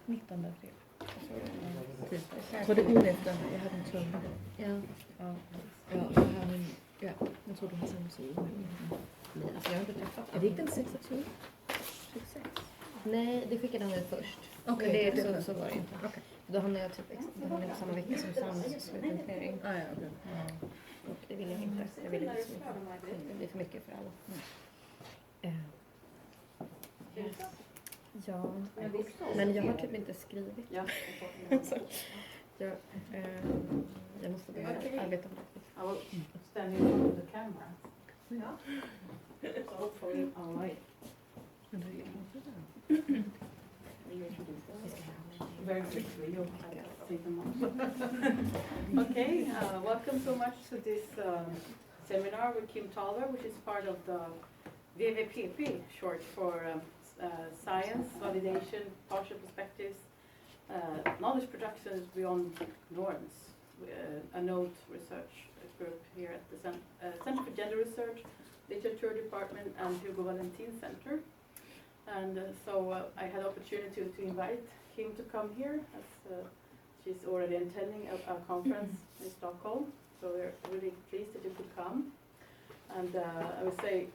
19 april. Var det ugen efter, jag hade en tumme? Ja. Jag tror du har samma sida. Nej, alltså jag har inte träffat. Är det inte den 26? 26? Nej, det skickade han ut först. Okej. Men det så var det inte. Okej. Då hamnade jag typ på samma vecka som Sams slutentering. Ja, okej. Och det ville jag inte. Jag ville liksom inte. Det blir för mycket för alla. Ja, men jag har typ inte skrivit. Så, jag måste börja arbeta på det. I will stand in front of the camera. So hopefully, all right. Very quickly, you'll take them off. Okay, welcome so much to this seminar with Kim TallBear, which is part of the VVPP, short for science, validation, partial perspectives, knowledge production beyond norms, a node research group here at the Center for Gender Research, Literature Department, and Hugo Valentin Center. And so I had opportunity to invite Kim to come here, as she's already attending a conference in Stockholm. So we're really pleased that you could come. And I would say,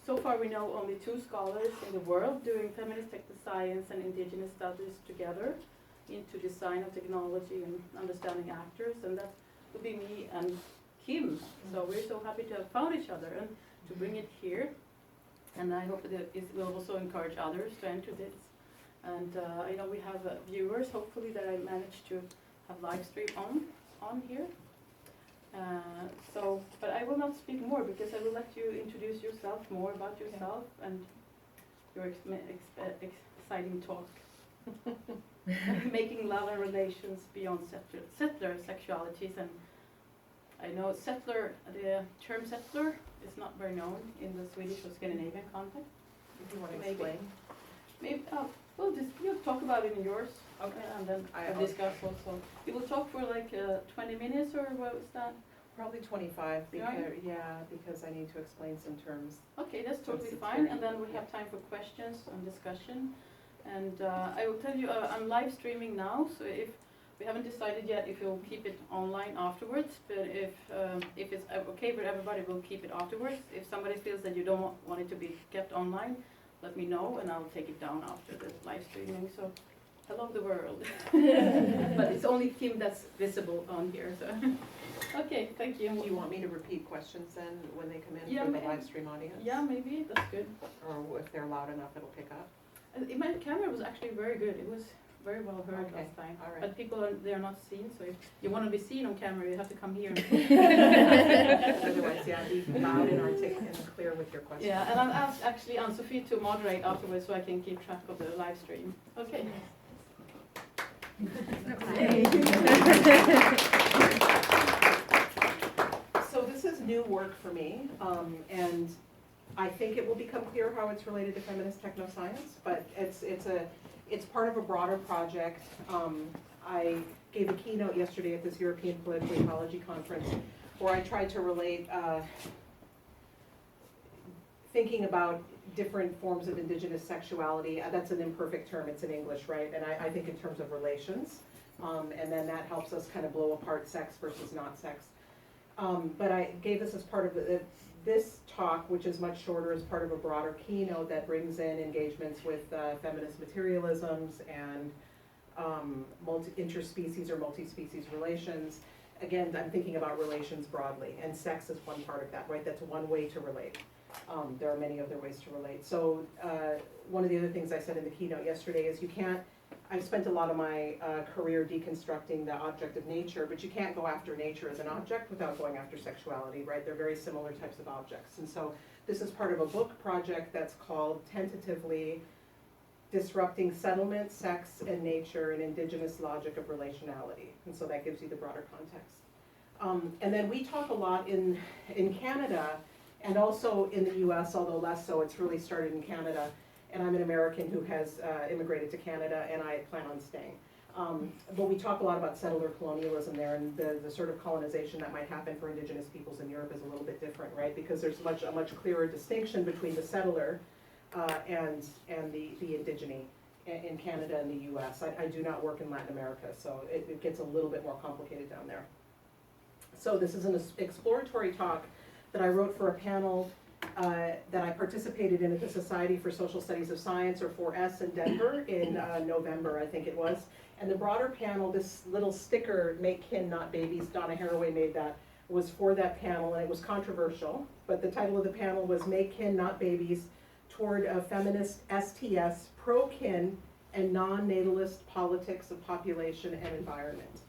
so far we know only 2 scholars in the world doing feminist technoscience and indigenous studies together into design of technology and understanding actors, and that would be me and Kim. So we're so happy to have found each other and to bring it here. And I hope that it will also encourage others to enter this. And I know we have viewers, hopefully, that I managed to have live stream on here. But I will not speak more because I will let you introduce yourself more about yourself and your exciting talk. Making love and relations beyond settler sexualities. And I know settler, the term settler is not very known in the Swedish or Scandinavian context. If you want to explain. Maybe we'll just talk about it in yours. Okay. And then I'll discuss also. You will talk for like 20 minutes or what was that? Probably 25 because I need to explain some terms. Okay, that's totally fine. And then we have time for questions and discussion. And I will tell you, I'm live streaming now, so if we haven't decided yet if you'll keep it online afterwards, but if it's okay for everybody, we'll keep it afterwards. If somebody feels that you don't want it to be kept online, let me know and I'll take it down after the live streaming. So, hello the world. But it's only Kim that's visible on here. So, okay, thank you. Do you want me to repeat questions then when they come in Yeah, for the live stream audience? Yeah, maybe that's good. Or if they're loud enough, it'll pick up. My camera was actually very good. It was very well heard last time. All right. But people they are not seen, so if you want to be seen on camera, you have to come here. Otherwise, be loud and articulate and clear with your questions. Yeah, and I've asked actually Anne-Sophie to moderate afterwards so I can keep track of the live stream. Okay. So this is new work for me, and I think it will become clear how it's related to feminist technoscience, but it's part of a broader project. I gave a keynote yesterday at this European Political Ecology Conference where I tried to relate thinking about different forms of indigenous sexuality. That's an imperfect term, it's in English, right? And I think in terms of relations, and then that helps us kind of blow apart sex versus not sex. But I gave this as part of this talk, which is much shorter, is part of a broader keynote that brings in engagements with feminist materialisms and interspecies or multi-species relations. Again, I'm thinking about relations broadly, and sex is one part of that, right? That's one way to relate. There are many other ways to relate. So one of the other things I said in the keynote yesterday is I've spent a lot of my career deconstructing the object of nature, but you can't go after nature as an object without going after sexuality, right? They're very similar types of objects. And so this is part of a book project that's called tentatively Disrupting Settlement, Sex, and Nature, an Indigenous Logic of Relationality. And so that gives you the broader context. And then we talk a lot in Canada and also in the US, although less so, it's really started in Canada. And I'm an American who has immigrated to Canada, and I plan on staying. But we talk a lot about settler-colonialism there, and the sort of colonization that might happen for indigenous peoples in Europe is a little bit different, right? Because there's a much clearer distinction between the settler and the indigene in Canada and the US. I do not work in Latin America, so it gets a little bit more complicated down there. So this is an exploratory talk that I wrote for a panel that I participated in at the Society for Social Studies of Science, or 4S, in Denver in November, I think it was. And the broader panel, this little sticker, "Make kin, not babies," Donna Haraway made that, was for that panel, and it was controversial. But the title of the panel was "Make kin, not babies, toward a feminist STS, pro-kin, and non-natalist politics of population and environment."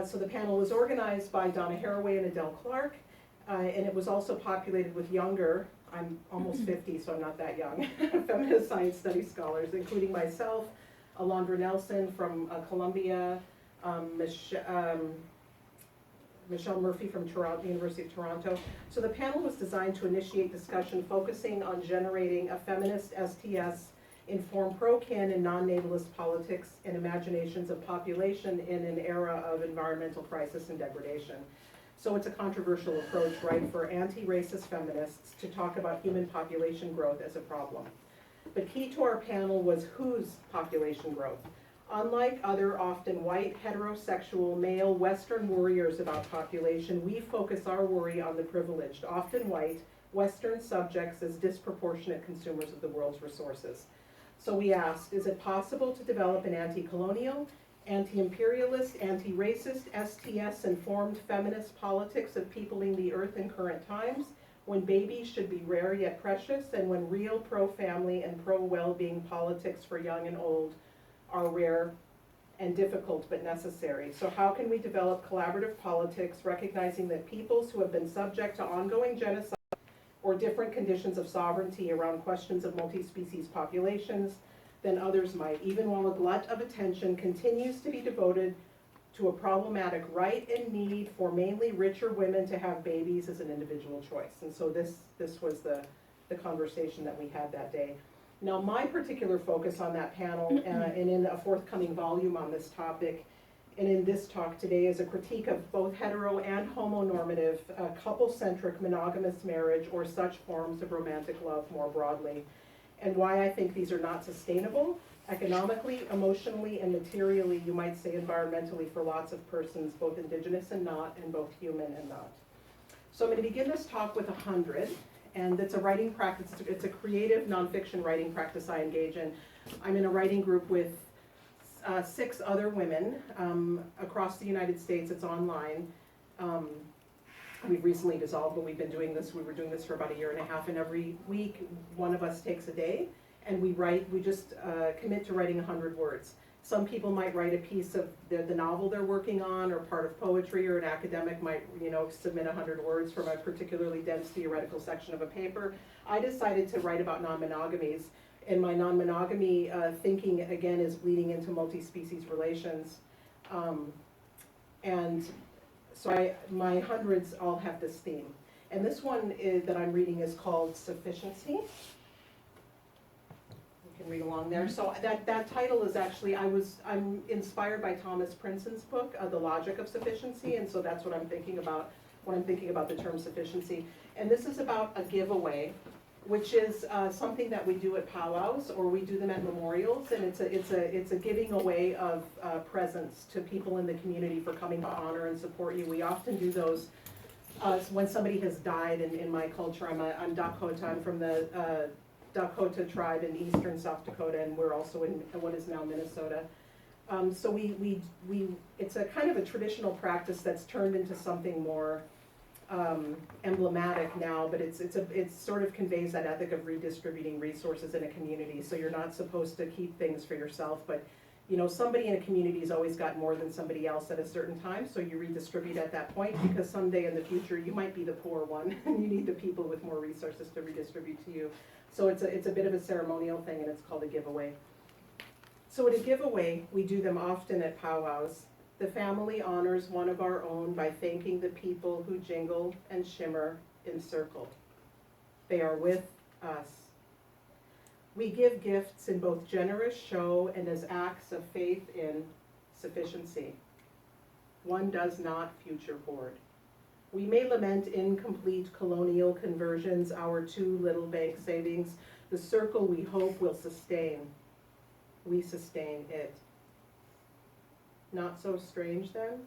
So the panel was organized by Donna Haraway and Adele Clark, and it was also populated with younger, I'm almost 50, so I'm not that young, feminist science studies scholars, including myself, Alondra Nelson from Columbia, Michelle Murphy from University of Toronto. So the panel was designed to initiate discussion focusing on generating a feminist STS informed pro-kin and non-natalist politics and imaginations of population in an era of environmental crisis and degradation. So it's a controversial approach, right, for anti-racist feminists to talk about human population growth as a problem. But key to our panel was whose population growth. Unlike other often white, heterosexual, male, Western worriers about population, we focus our worry on the privileged, often white, Western subjects as disproportionate consumers of the world's resources. So we asked, is it possible to develop an anti-colonial, anti-imperialist, anti-racist, STS-informed feminist politics of peopling the earth in current times, when babies should be rare yet precious, and when real pro-family and pro-well-being politics for young and old are rare and difficult but necessary? So how can we develop collaborative politics, recognizing that peoples who have been subject to ongoing genocide or different conditions of sovereignty around questions of multi-species populations than others might, even while a glut of attention continues to be devoted to a problematic right and need for mainly richer women to have babies as an individual choice. And so this was the conversation that we had that day. Now, my particular focus on that panel, and in a forthcoming volume on this topic, and in this talk today, is a critique of both hetero and homonormative, couple-centric monogamous marriage, or such forms of romantic love more broadly, and why I think these are not sustainable, economically, emotionally, and materially, you might say environmentally, for lots of persons, both Indigenous and not, and both human and not. So I'm going to begin this talk with 100. And it's a writing practice, it's a creative nonfiction writing practice I engage in. I'm in a writing group with 6 other women across the United States. It's online. We've recently dissolved, but we've been doing this, we were doing this for about 1.5 years, and every week one of us takes a day, and we just commit to writing 100 words. Some people might write a piece of the novel they're working on, or part of poetry, or an academic might, submit 100 words from a particularly dense theoretical section of a paper. I decided to write about non-monogamies, and my non-monogamy thinking, again, is bleeding into multi-species relations. And so my hundreds all have this theme. And this one that I'm reading is called Sufficiency. Can read along there. So that title is actually, I'm inspired by Thomas Prince's book, The Logic of Sufficiency, and so that's what I'm thinking about when I'm thinking about the term sufficiency. And this is about a giveaway, which is something that we do at powwows, or we do them at memorials, and it's a giving away of presents to people in the community for coming to honor and support you. We often do those when somebody has died. In my culture, I'm Dakota. I'm from the Dakota tribe in eastern South Dakota, and we're also in what is now Minnesota. So it's a kind of a traditional practice that's turned into something more emblematic now, but it sort of conveys that ethic of redistributing resources in a community. So you're not supposed to keep things for yourself, but somebody in a community has always got more than somebody else at a certain time, so you redistribute at that point, because someday in the future you might be the poor one, and you need the people with more resources to redistribute to you. So it's a bit of a ceremonial thing, and it's called a giveaway. So at a giveaway, we do them often at powwows. The family honors one of our own by thanking the people who jingle and shimmer in circle. They are with us. We give gifts in both generous show and as acts of faith in sufficiency. One does not future hoard. We may lament incomplete colonial conversions, our too little bank savings, the circle we hope will sustain. we sustain it. Not so strange then,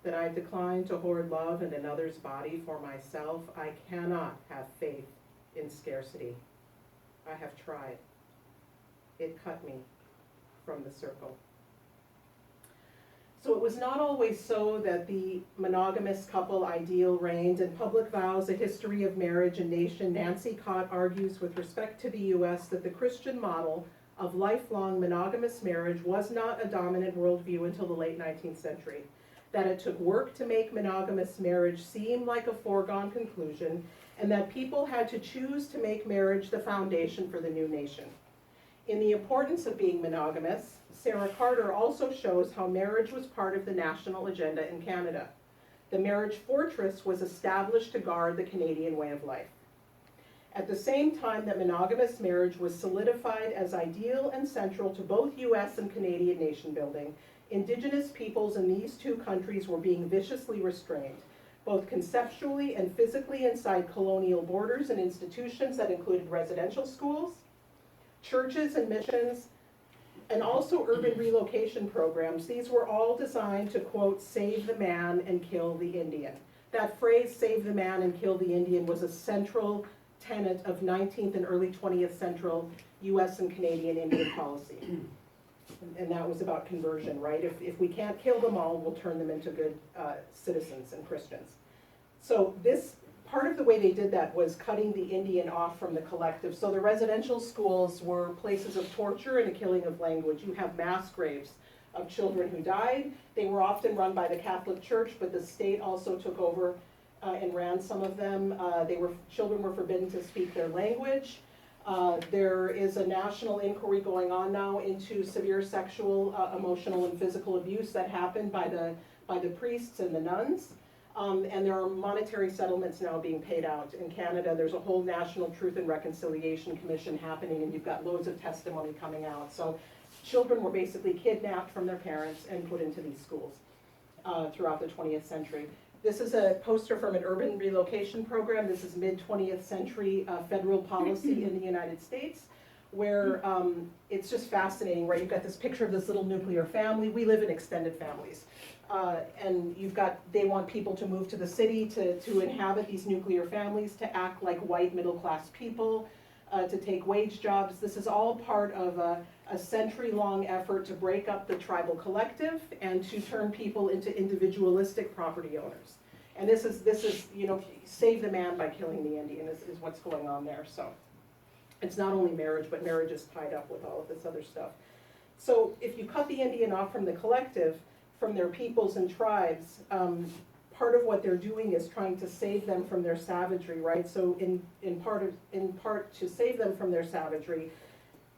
that I decline to hoard love in another's body for myself. I cannot have faith in scarcity. I have tried. It cut me from the circle. So it was not always so that the monogamous couple ideal reigned. In Public Vows, A History of Marriage and Nation, Nancy Cott argues with respect to the US that the Christian model of lifelong monogamous marriage was not a dominant worldview until the late 19th century, that it took work to make monogamous marriage seem like a foregone conclusion, and that people had to choose to make marriage the foundation for the new nation. In The Importance of Being Monogamous, Sarah Carter also shows how marriage was part of the national agenda in Canada. The marriage fortress was established to guard the Canadian way of life. At the same time that monogamous marriage was solidified as ideal and central to both US and Canadian nation building, Indigenous peoples in these two countries were being viciously restrained, both conceptually and physically inside colonial borders and institutions that included residential schools, churches and missions, and also urban relocation programs. These were all designed to, quote, save the man and kill the Indian. That phrase, save the man and kill the Indian, was a central tenet of 19th and early 20th century US and Canadian Indian policy. And that was about conversion, right? If we can't kill them all, we'll turn them into good citizens and Christians. So this, part of the way they did that was cutting the Indian off from the collective. So the residential schools were places of torture and a killing of language. You have mass graves of children who died. They were often run by the Catholic Church, but the state also took over and ran some of them. Children were forbidden to speak their language. There is a national inquiry going on now into severe sexual, emotional, and physical abuse that happened by the priests and the nuns. And there are monetary settlements now being paid out. In Canada, there's a whole National Truth and Reconciliation Commission happening, and you've got loads of testimony coming out. So children were basically kidnapped from their parents and put into these schools throughout the 20th century. This is a poster from an urban relocation program. This is mid-20th century federal policy in the United States, where it's just fascinating, right? You've got this picture of this little nuclear family. We live in extended families. And they want people to move to the city to inhabit these nuclear families, to act like white middle-class people, to take wage jobs. This is all part of a century-long effort to break up the tribal collective and to turn people into individualistic property owners. And this is save the man by killing the Indian is what's going on there. So it's not only marriage, but marriage is tied up with all of this other stuff. So if you cut the Indian off from the collective, from their peoples and tribes, part of what they're doing is trying to save them from their savagery, right? So in part to save them from their savagery,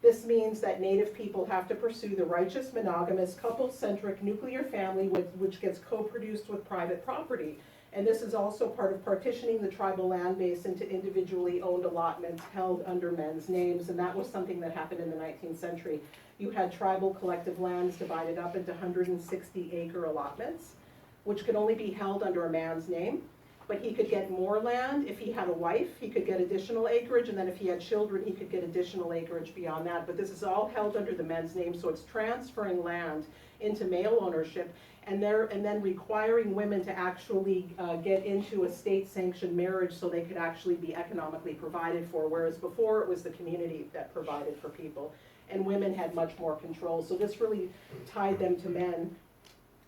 this means that Native people have to pursue the righteous, monogamous, couple-centric nuclear family which gets co-produced with private property. And this is also part of partitioning the tribal land base into individually owned allotments held under men's names, and that was something that happened in the 19th century. You had tribal collective lands divided up into 160-acre allotments, which could only be held under a man's name, but he could get more land if he had a wife. He could get additional acreage, and then if he had children, he could get additional acreage beyond that. But this is all held under the men's name, so it's transferring land into male ownership, and then requiring women to actually get into a state-sanctioned marriage so they could actually be economically provided for, whereas before it was the community that provided for people, and women had much more control. So this really tied them to men,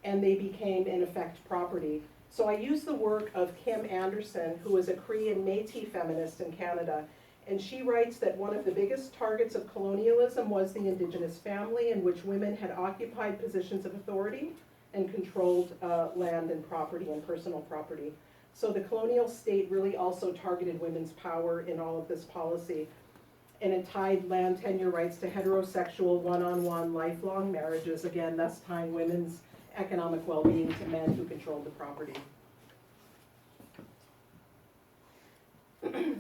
and they became, in effect, property. So I use the work of Kim Anderson, who is a Cree and Métis feminist in Canada, and she writes that one of the biggest targets of colonialism was the Indigenous family, in which women had occupied positions of authority and controlled land and property and personal property. So the colonial state really also targeted women's power in all of this policy, and it tied land tenure rights to heterosexual, one-on-one, lifelong marriages, again, thus tying women's economic well-being to men who controlled the property.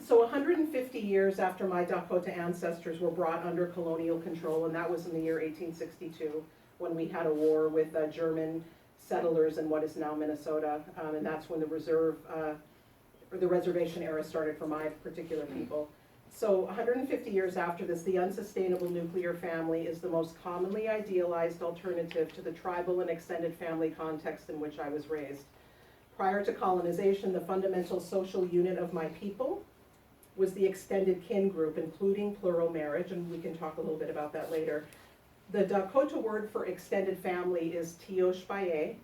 So 150 years after my Dakota ancestors were brought under colonial control, and that was in the year 1862, when we had a war with German settlers in what is now Minnesota, and that's when the reservation era started for my particular people. So 150 years after this, the unsustainable nuclear family is the most commonly idealized alternative to the tribal and extended family context in which I was raised. Prior to colonization, the fundamental social unit of my people was the extended kin group, including plural marriage, and we can talk a little bit about that later. The Dakota word for extended family is Tioshpaye.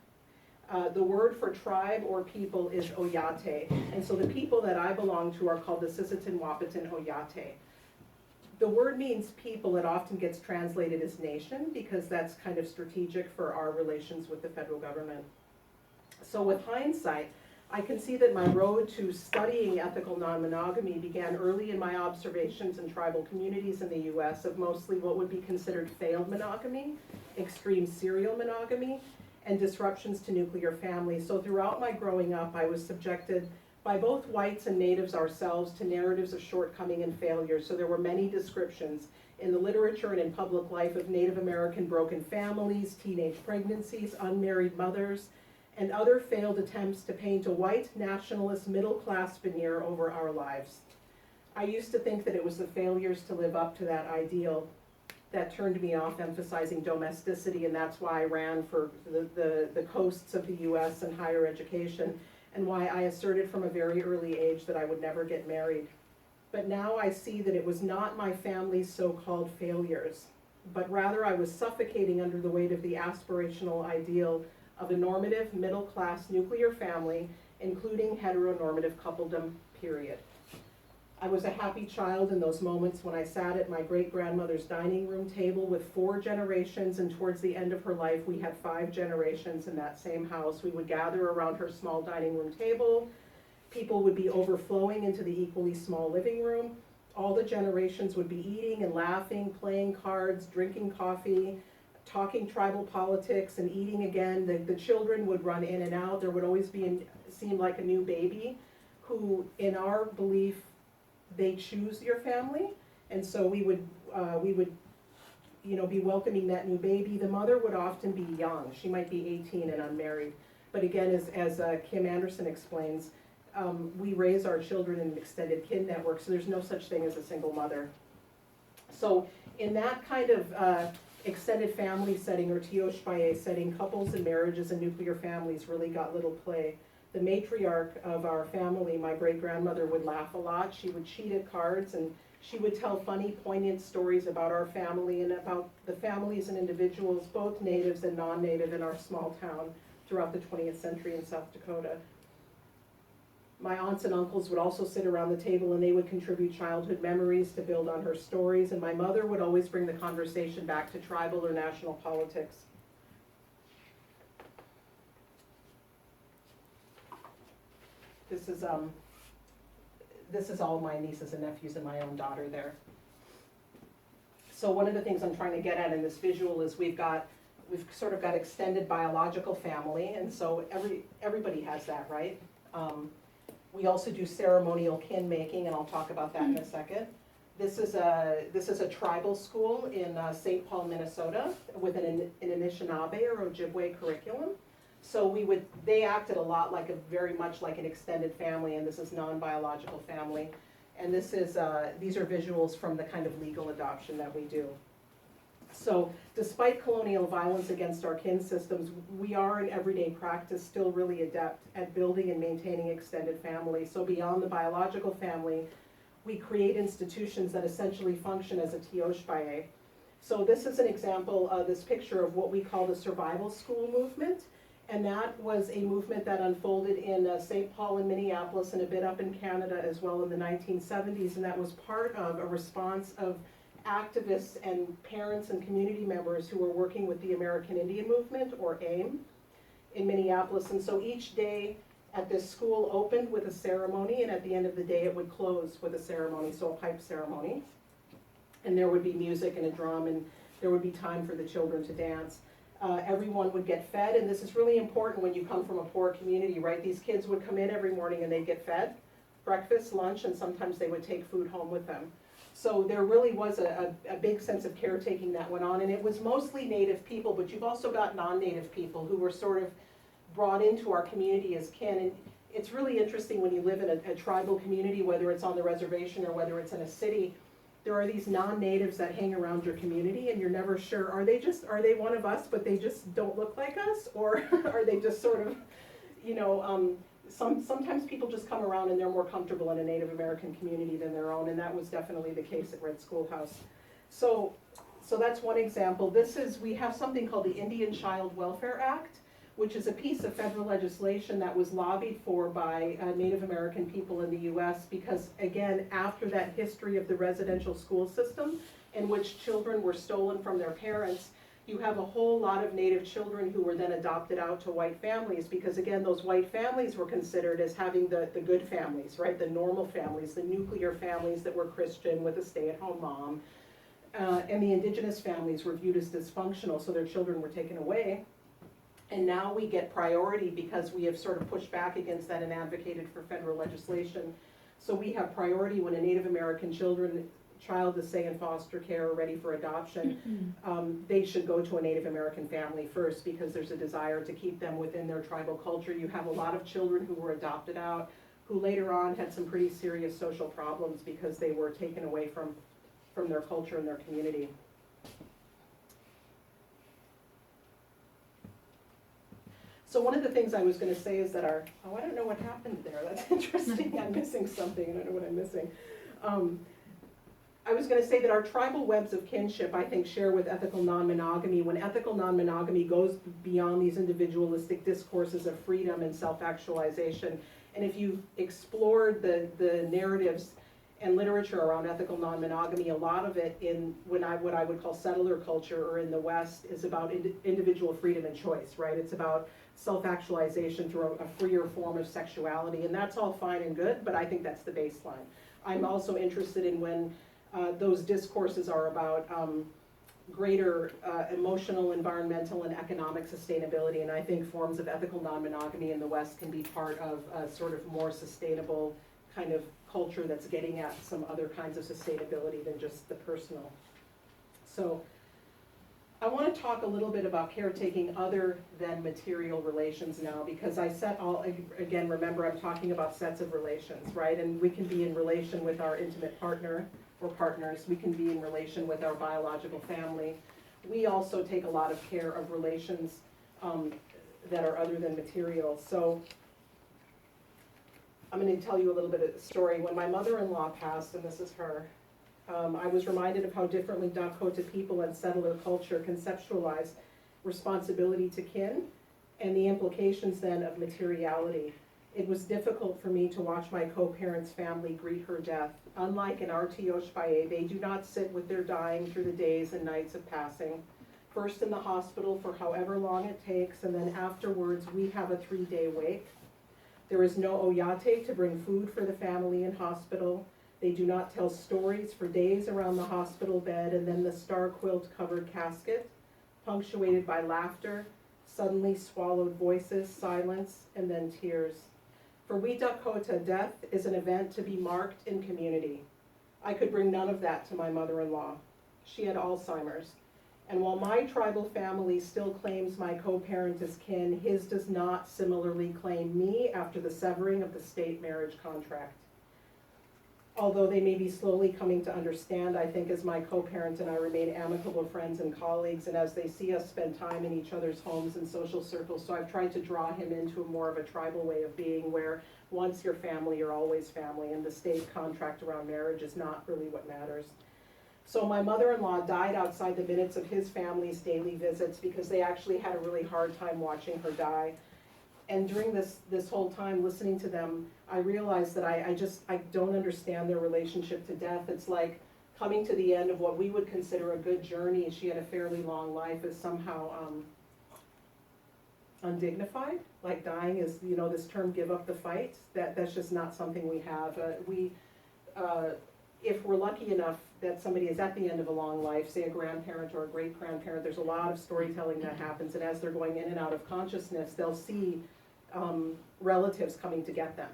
The word for tribe or people is Oyate, and so the people that I belong to are called the Sisseton Wahpeton Oyate. The word means people. It often gets translated as nation because that's kind of strategic for our relations with the federal government. So with hindsight, I can see that my road to studying ethical non-monogamy began early in my observations in tribal communities in the US of mostly what would be considered failed monogamy, extreme serial monogamy, and disruptions to nuclear families. So throughout my growing up, I was subjected by both whites and natives ourselves to narratives of shortcoming and failure. So there were many descriptions in the literature and in public life of Native American broken families, teenage pregnancies, unmarried mothers, and other failed attempts to paint a white nationalist middle-class veneer over our lives. I used to think that it was the failures to live up to that ideal that turned me off emphasizing domesticity, and that's why I ran for the coasts of the US and higher education, and why I asserted from a very early age that I would never get married. But now I see that it was not my family's so-called failures, but rather I was suffocating under the weight of the aspirational ideal of a normative, middle-class nuclear family, including heteronormative coupledom, period. I was a happy child in those moments when I sat at my great-grandmother's dining room table with 4 generations, and towards the end of her life, we had 5 generations in that same house. We would gather around her small dining room table. People would be overflowing into the equally small living room. All the generations would be eating and laughing, playing cards, drinking coffee, talking tribal politics, and eating again. The children would run in and out. There would always seem like a new baby who, in our belief, they choose your family, and so we would be welcoming that new baby. The mother would often be young. She might be 18 and unmarried. But again, as Kim Anderson explains, we raise our children in an extended kin network, so there's no such thing as a single mother. So in that kind of extended family setting, or Tioshpaye setting, couples and marriages and nuclear families really got little play. The matriarch of our family, my great-grandmother, would laugh a lot. She would cheat at cards, and she would tell funny, poignant stories about our family and about the families and individuals, both natives and non-native, in our small town throughout the 20th century in South Dakota. My aunts and uncles would also sit around the table, and they would contribute childhood memories to build on her stories, and my mother would always bring the conversation back to tribal or national politics. This is all my nieces and nephews and my own daughter there. So one of the things I'm trying to get at in this visual is we've sort of got extended biological family, and so everybody has that, right? We also do ceremonial kin making, and I'll talk about that in a second. This is a tribal school in St. Paul, Minnesota, with an Anishinaabe or Ojibwe curriculum. So they acted a lot very much like an extended family, and this is non-biological family. And these are visuals from the kind of legal adoption that we do. So despite colonial violence against our kin systems, we are in everyday practice still really adept at building and maintaining extended families. So beyond the biological family, we create institutions that essentially function as a tioshpaye. So this is an example of this picture of what we call the survival school movement. And that was a movement that unfolded in St. Paul and Minneapolis and a bit up in Canada as well in the 1970s. And that was part of a response of activists and parents and community members who were working with the American Indian Movement, or AIM, in Minneapolis. And so each day at this school opened with a ceremony, and at the end of the day it would close with a ceremony, so a pipe ceremony. And there would be music and a drum, and there would be time for the children to dance. Everyone would get fed, and this is really important when you come from a poor community, right? These kids would come in every morning and they'd get fed, breakfast, lunch, and sometimes they would take food home with them. So there really was a big sense of caretaking that went on, and it was mostly Native people, but you've also got non-Native people who were sort of brought into our community as kin. And it's really interesting when you live in a tribal community, whether it's on the reservation or whether it's in a city, there are these non-natives that hang around your community and you're never sure, are they one of us but they just don't look like us? Or are they just sort of, you know, sometimes people just come around and they're more comfortable in a Native American community than their own, and that was definitely the case at Red Schoolhouse. So that's one example. We have something called the Indian Child Welfare Act, which is a piece of federal legislation that was lobbied for by Native American people in the US because, again, after that history of the residential school system in which children were stolen from their parents, you have a whole lot of Native children who were then adopted out to white families because, again, those white families were considered as having the good families, right? The normal families, the nuclear families that were Christian with a stay-at-home mom. And the Indigenous families were viewed as dysfunctional, so their children were taken away. And now we get priority because we have sort of pushed back against that and advocated for federal legislation. So we have priority when a Native American child is, say, in foster care or ready for adoption, they should go to a Native American family first because there's a desire to keep them within their tribal culture. You have a lot of children who were adopted out who later on had some pretty serious social problems because they were taken away from their culture and their community. So one of the things I was going to say is that I don't know what happened there. That's interesting. I'm missing something. I don't know what I'm missing. I was going to say that our tribal webs of kinship, I think, share with ethical non-monogamy. When ethical non-monogamy goes beyond these individualistic discourses of freedom and self-actualization, and if you've explored the narratives and literature around ethical non-monogamy, a lot of it in what I would call settler culture or in the West is about individual freedom and choice, right? It's about self-actualization through a freer form of sexuality, and that's all fine and good, but I think that's the baseline. I'm also interested in when those discourses are about greater emotional, environmental, and economic sustainability, and I think forms of ethical non-monogamy in the West can be part of a sort of more sustainable kind of culture that's getting at some other kinds of sustainability than just the personal. So I want to talk a little bit about caretaking other than material relations now, because again, remember I'm talking about sets of relations, right? And we can be in relation with our intimate partner or partners. We can be in relation with our biological family. We also take a lot of care of relations that are other than material. So I'm going to tell you a little bit of the story. When my mother-in-law passed, and this is her, I was reminded of how differently Dakota people and settler culture conceptualize responsibility to kin and the implications then of materiality. It was difficult for me to watch my co-parents' family greet her death. Unlike in RTO Shpaye, they do not sit with their dying through the days and nights of passing. First in the hospital for however long it takes, and then afterwards we have a 3-day wake. There is no oyate to bring food for the family in hospital. They do not tell stories for days around the hospital bed, and then the star quilt covered casket, punctuated by laughter, suddenly swallowed voices, silence, and then tears. For we Dakota, death is an event to be marked in community. I could bring none of that to my mother-in-law. She had Alzheimer's. And while my tribal family still claims my co-parent as kin, his does not similarly claim me after the severing of the state marriage contract. Although they may be slowly coming to understand, I think as my co-parent and I remain amicable friends and colleagues, and as they see us spend time in each other's homes and social circles, so I've tried to draw him into more of a tribal way of being where once you're family, you're always family, and the state contract around marriage is not really what matters. So my mother-in-law died outside the minutes of his family's daily visits because they actually had a really hard time watching her die. And during this whole time listening to them, I realized that I don't understand their relationship to death. It's like coming to the end of what we would consider a good journey. She had a fairly long life, is somehow undignified. Like dying is, this term "give up the fight." That's just not something we have. If we're lucky enough that somebody is at the end of a long life, say a grandparent or a great-grandparent, there's a lot of storytelling that happens, and as they're going in and out of consciousness, they'll see relatives coming to get them.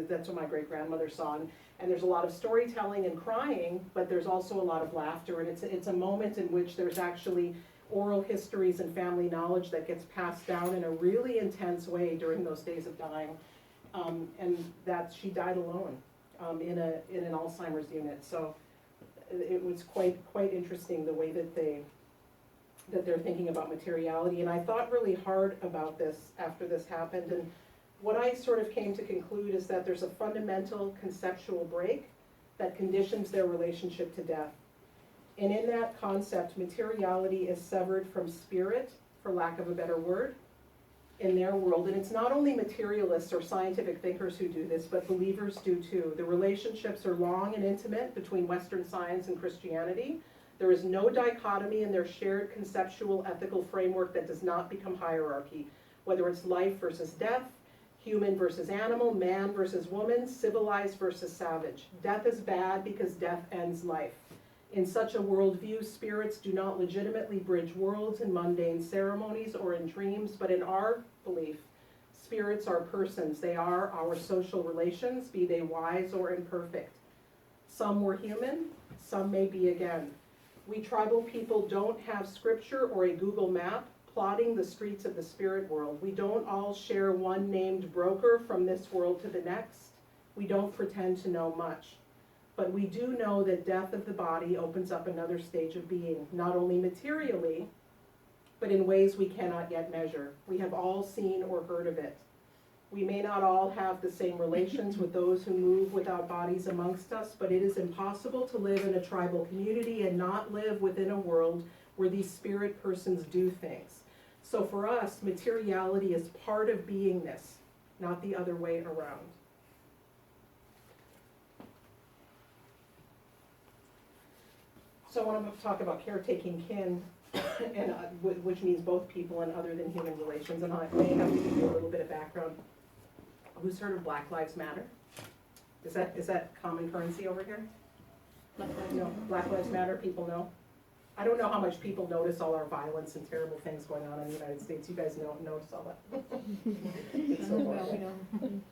That's what my great-grandmother saw, and there's a lot of storytelling and crying, but there's also a lot of laughter, and it's a moment in which there's actually oral histories and family knowledge that gets passed down in a really intense way during those days of dying. and that she died alone in an Alzheimer's unit. So it was quite interesting the way that they're thinking about materiality. And I thought really hard about this after this happened. And what I sort of came to conclude is that there's a fundamental conceptual break that conditions their relationship to death. And in that concept, materiality is severed from spirit, for lack of a better word, in their world. And it's not only materialists or scientific thinkers who do this, but believers do too. The relationships are long and intimate between Western science and Christianity. There is no dichotomy in their shared conceptual ethical framework that does not become hierarchy, whether it's life versus death, human versus animal, man versus woman, civilized versus savage. Death is bad because death ends life. In such a worldview, spirits do not legitimately bridge worlds in mundane ceremonies or in dreams, but in our belief, spirits are persons. They are our social relations, be they wise or imperfect. Some were human, some may be again. We tribal people don't have scripture or a Google map plotting the streets of the spirit world. We don't all share one named broker from this world to the next. We don't pretend to know much. But we do know that death of the body opens up another stage of being, not only materially, but in ways we cannot yet measure. We have all seen or heard of it. We may not all have the same relations with those who move without bodies amongst us, but it is impossible to live in a tribal community and not live within a world where these spirit persons do things. So for us, materiality is part of beingness, not the other way around. So I want to talk about caretaking kin, and which means both people and other than human relations. And I may have to give you a little bit of background. Who's heard of Black Lives Matter? Is that common currency over here? No, Black Lives Matter, people know? I don't know how much people notice all our violence and terrible things going on in the United States. You guys notice all that? It's so Well, horrible. we don't.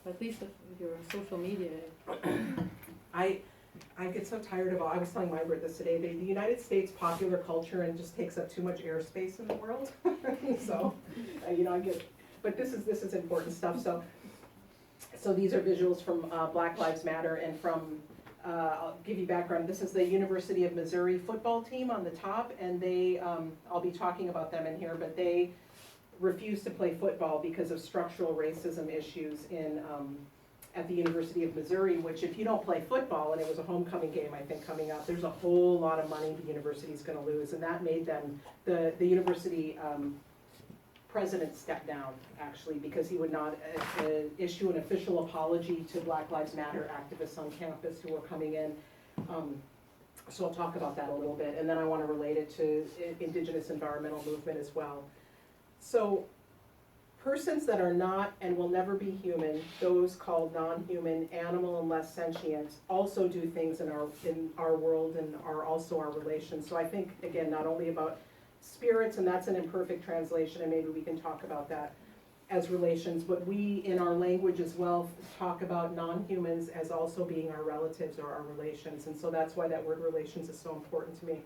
At least if you're on social media. I get so tired of all, I was telling Margaret this today, the United States popular culture and just takes up too much airspace in the world. So, I get, but this is important stuff. So these are visuals from Black Lives Matter and from, I'll give you background. This is the University of Missouri football team on the top, and they, I'll be talking about them in here, but they refuse to play football because of structural racism issues at the University of Missouri, which if you don't play football, and it was a homecoming game, I think, coming up, there's a whole lot of money the university's gonna lose, and that made them, the university president stepped down, actually, because he would not issue an official apology to Black Lives Matter activists on campus who were coming in. So I'll talk about that a little bit, and then I wanna relate it to Indigenous environmental movement as well. So, persons that are not and will never be human, those called non-human, animal and less sentient, also do things in our world and are also our relations. So I think, again, not only about spirits, and that's an imperfect translation, and maybe we can talk about that as relations, but we, in our language as well, talk about non-humans as also being our relatives or our relations. And so that's why that word relations is so important to me.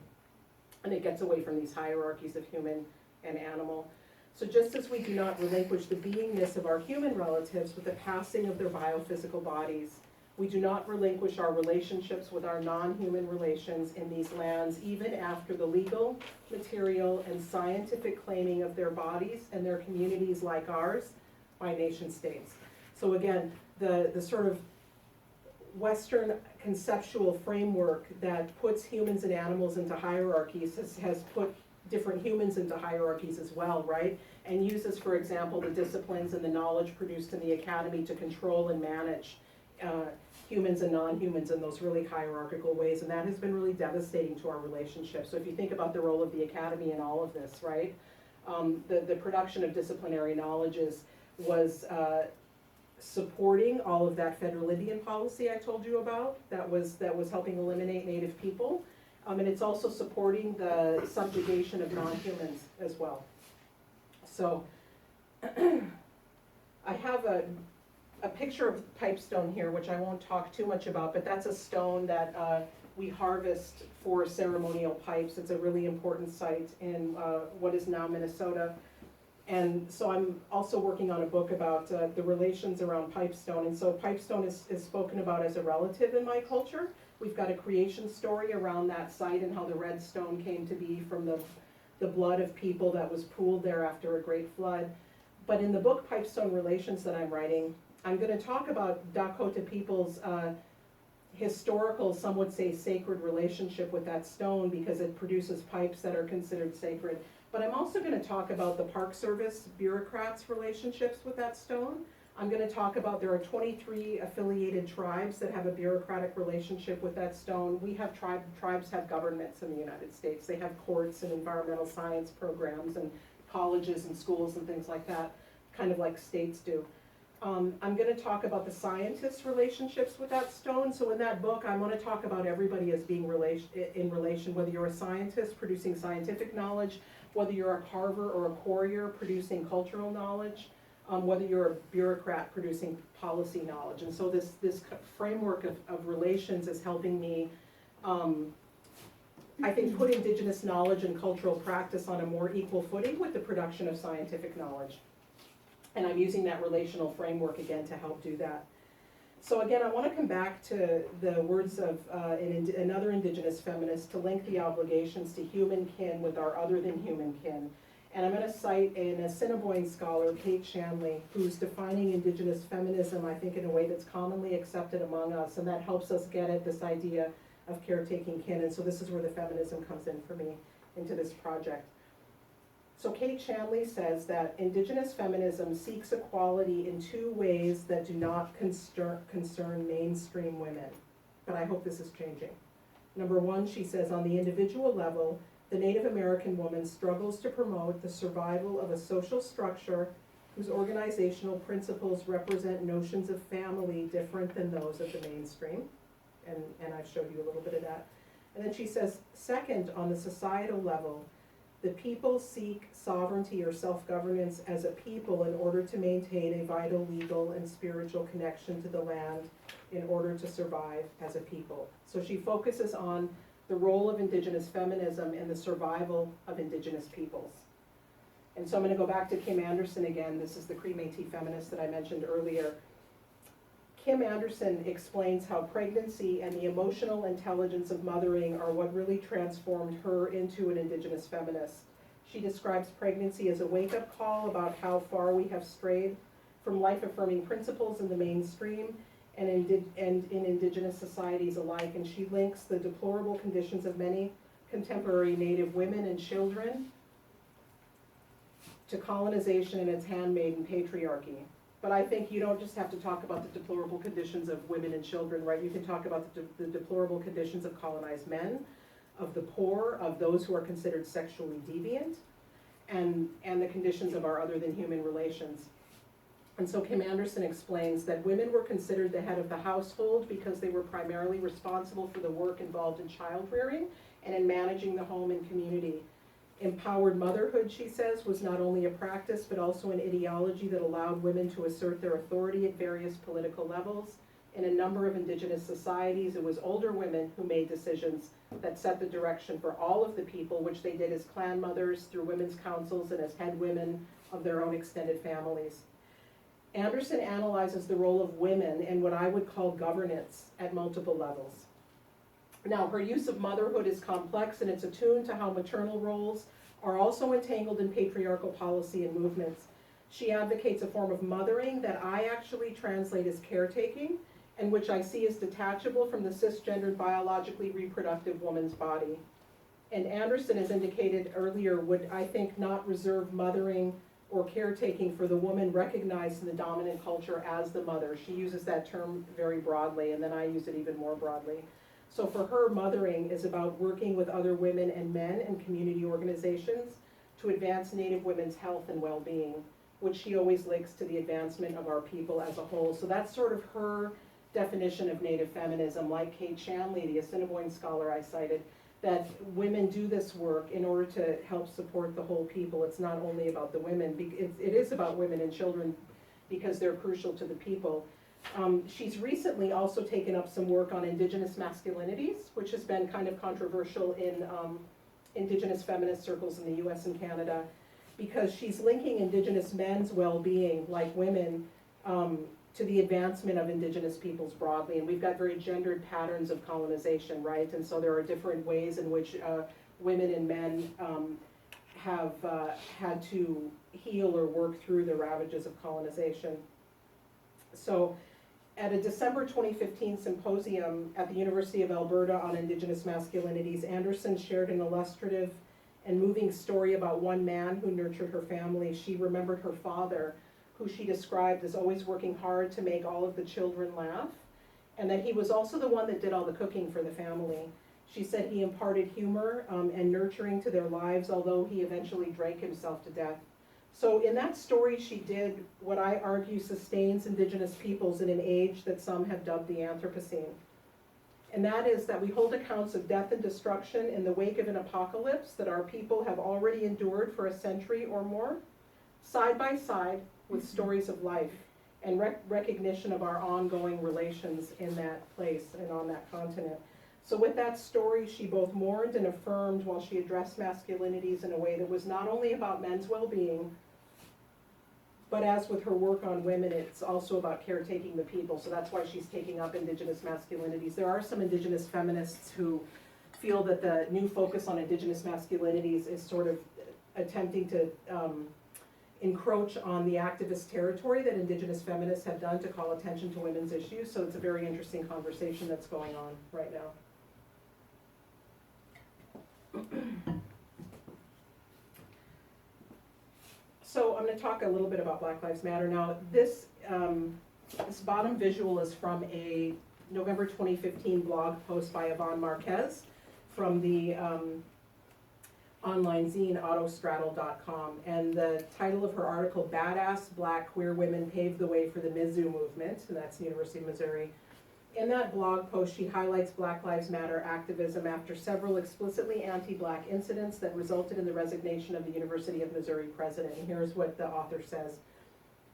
And it gets away from these hierarchies of human and animal. So just as we do not relinquish the beingness of our human relatives with the passing of their biophysical bodies, we do not relinquish our relationships with our non-human relations in these lands, even after the legal, material, and scientific claiming of their bodies and their communities like ours by nation states. So again, the sort of Western conceptual framework that puts humans and animals into hierarchies has put different humans into hierarchies as well, right? And uses, for example, the disciplines and the knowledge produced in the academy to control and manage humans and non-humans in those really hierarchical ways, and that has been really devastating to our relationships. So if you think about the role of the academy in all of this, right? The production of disciplinary knowledges was supporting all of that federal Indian policy I told you about that was helping eliminate Native people. And it's also supporting the subjugation of non-humans as well. So I have a picture of pipestone here, which I won't talk too much about, but that's a stone that we harvest for ceremonial pipes. It's a really important site in what is now Minnesota. And so I'm also working on a book about the relations around pipestone. And so pipestone is spoken about as a relative in my culture. We've got a creation story around that site and how the red stone came to be from the blood of people that was pooled there after a great flood. But in the book Pipestone Relations that I'm writing, I'm going to talk about Dakota people's historical, some would say sacred relationship with that stone because it produces pipes that are considered sacred. But I'm also going to talk about the Park Service bureaucrats' relationships with that stone. I'm going to talk about there are 23 affiliated tribes that have a bureaucratic relationship with that stone. We have tribes have governments in the United States. They have courts and environmental science programs and colleges and schools and things like that, kind of like states do. I'm going to talk about the scientists' relationships with that stone. So in that book, I want to talk about everybody as being in relation, whether you're a scientist producing scientific knowledge, whether you're a carver or a quarrier producing cultural knowledge, whether you're a bureaucrat producing policy knowledge. And so this framework of relations is helping me, I think, put Indigenous knowledge and cultural practice on a more equal footing with the production of scientific knowledge. And I'm using that relational framework again to help do that. So again, I want to come back to the words of another Indigenous feminist to link the obligations to human kin with our other than human kin. And I'm going to cite an Assiniboine scholar, Kate Shanley, who's defining Indigenous feminism, I think, in a way that's commonly accepted among us, and that helps us get at this idea of caretaking kin. And so this is where the feminism comes in for me into this project. So Kate Shanley says that Indigenous feminism seeks equality in two ways that do not concern mainstream women. But I hope this is changing. Number one, she says, on the individual level, the Native American woman struggles to promote the survival of a social structure whose organizational principles represent notions of family different than those of the mainstream. And I've showed you a little bit of that. And then she says, second, on the societal level, the people seek sovereignty or self-governance as a people in order to maintain a vital legal and spiritual connection to the land in order to survive as a people. So she focuses on the role of Indigenous feminism in the survival of Indigenous peoples. And so I'm going to go back to Kim Anderson again. This is the Cree-Métis feminist that I mentioned earlier. Kim Anderson explains how pregnancy and the emotional intelligence of mothering are what really transformed her into an Indigenous feminist. She describes pregnancy as a wake-up call about how far we have strayed from life-affirming principles in the mainstream and in Indigenous societies alike. And she links the deplorable conditions of many contemporary Native women and children to colonization and its handmaiden patriarchy. But I think you don't just have to talk about the deplorable conditions of women and children, right? You can talk about the deplorable conditions of colonized men, of the poor, of those who are considered sexually deviant, and the conditions of our other than human relations. And so Kim Anderson explains that women were considered the head of the household because they were primarily responsible for the work involved in child rearing and in managing the home and community. Empowered motherhood, she says, was not only a practice but also an ideology that allowed women to assert their authority at various political levels. In a number of Indigenous societies, it was older women who made decisions that set the direction for all of the people, which they did as clan mothers, through women's councils, and as head women of their own extended families. Anderson analyzes the role of women in what I would call governance at multiple levels. Now, her use of motherhood is complex, and it's attuned to how maternal roles are also entangled in patriarchal policy and movements. She advocates a form of mothering that I actually translate as caretaking, and which I see as detachable from the cisgendered, biologically reproductive woman's body. And Anderson, as indicated earlier, would, I think, not reserve mothering or caretaking for the woman recognized in the dominant culture as the mother. She uses that term very broadly, and then I use it even more broadly. So for her, mothering is about working with other women and men and community organizations to advance Native women's health and well-being, which she always links to the advancement of our people as a whole. So that's sort of her definition of Native feminism, like Kate Shanley, the Assiniboine scholar I cited, that women do this work in order to help support the whole people. It's not only about the women, it is about women and children because they're crucial to the people. She's recently also taken up some work on Indigenous masculinities, which has been kind of controversial in Indigenous feminist circles in the US and Canada. because she's linking Indigenous men's well-being, like women, to the advancement of Indigenous peoples broadly. And we've got very gendered patterns of colonization, right? And so there are different ways in which women and men have had to heal or work through the ravages of colonization. So at a December 2015 symposium at the University of Alberta on Indigenous masculinities, Anderson shared an illustrative and moving story about one man who nurtured her family. She remembered her father, who she described as always working hard to make all of the children laugh, and that he was also the one that did all the cooking for the family. She said he imparted humor and nurturing to their lives, although he eventually drank himself to death. So in that story, she did what I argue sustains Indigenous peoples in an age that some have dubbed the Anthropocene. And that is that we hold accounts of death and destruction in the wake of an apocalypse that our people have already endured for a century or more, side by side with stories of life and recognition of our ongoing relations in that place and on that continent. So with that story, she both mourned and affirmed while she addressed masculinities in a way that was not only about men's well-being, but as with her work on women, it's also about caretaking the people. So that's why she's taking up Indigenous masculinities. There are some Indigenous feminists who feel that the new focus on Indigenous masculinities is sort of attempting to encroach on the activist territory that Indigenous feminists have done to call attention to women's issues. So it's a very interesting conversation that's going on right now. So I'm going to talk a little bit about Black Lives Matter. Now, this bottom visual is from a November 2015 blog post by Yvonne Marquez from the online zine autostraddle.com. And the title of her article, Badass Black Queer Women Paved the Way for the Mizzou Movement, and that's the University of Missouri. In that blog post, she highlights Black Lives Matter activism after several explicitly anti-Black incidents that resulted in the resignation of the University of Missouri president. And here's what the author says.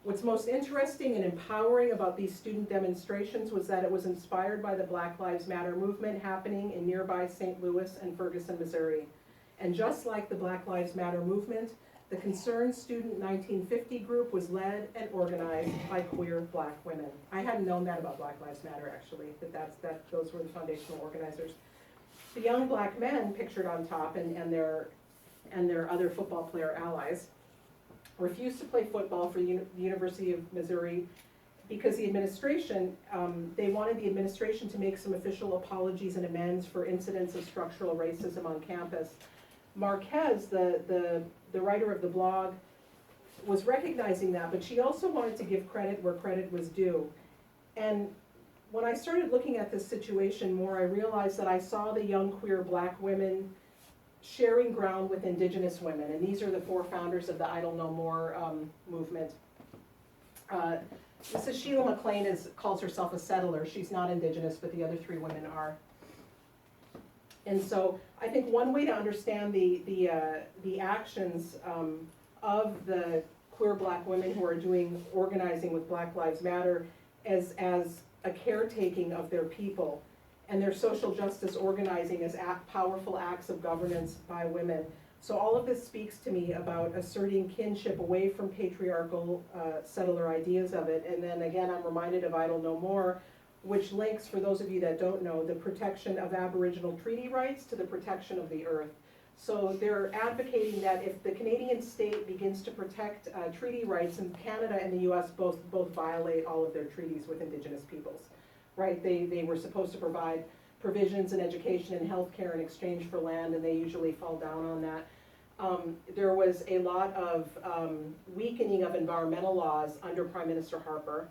What's most interesting and empowering about these student demonstrations was that it was inspired by the Black Lives Matter movement happening in nearby St. Louis and Ferguson, Missouri. And just like the Black Lives Matter movement, the Concerned Student 1950 group was led and organized by queer Black women. I hadn't known that about Black Lives Matter, actually, that those were the foundational organizers. The young Black men pictured on top and their other football player allies refused to play football for the University of Missouri because the administration, they wanted the administration to make some official apologies and amends for incidents of structural racism on campus. Marquez, the writer of the blog, was recognizing that, but she also wanted to give credit where credit was due. And when I started looking at this situation more, I realized that I saw the young queer Black women sharing ground with Indigenous women, and these are the four founders of the Idle No More movement. Mrs. Sheila McLean calls herself a settler. She's not Indigenous, but the other three women are. And so I think one way to understand the actions of the queer Black women who are doing organizing with Black Lives Matter as a caretaking of their people, and their social justice organizing as powerful acts of governance by women. So all of this speaks to me about asserting kinship away from patriarchal settler ideas of it. And then again, I'm reminded of Idle No More, which links, for those of you that don't know, the protection of Aboriginal treaty rights to the protection of the earth. So they're advocating that if the Canadian state begins to protect treaty rights, and Canada and the US both violate all of their treaties with Indigenous peoples, right? They were supposed to provide provisions in education and healthcare in exchange for land, and they usually fall down on that. There was a lot of weakening of environmental laws under Prime Minister Harper.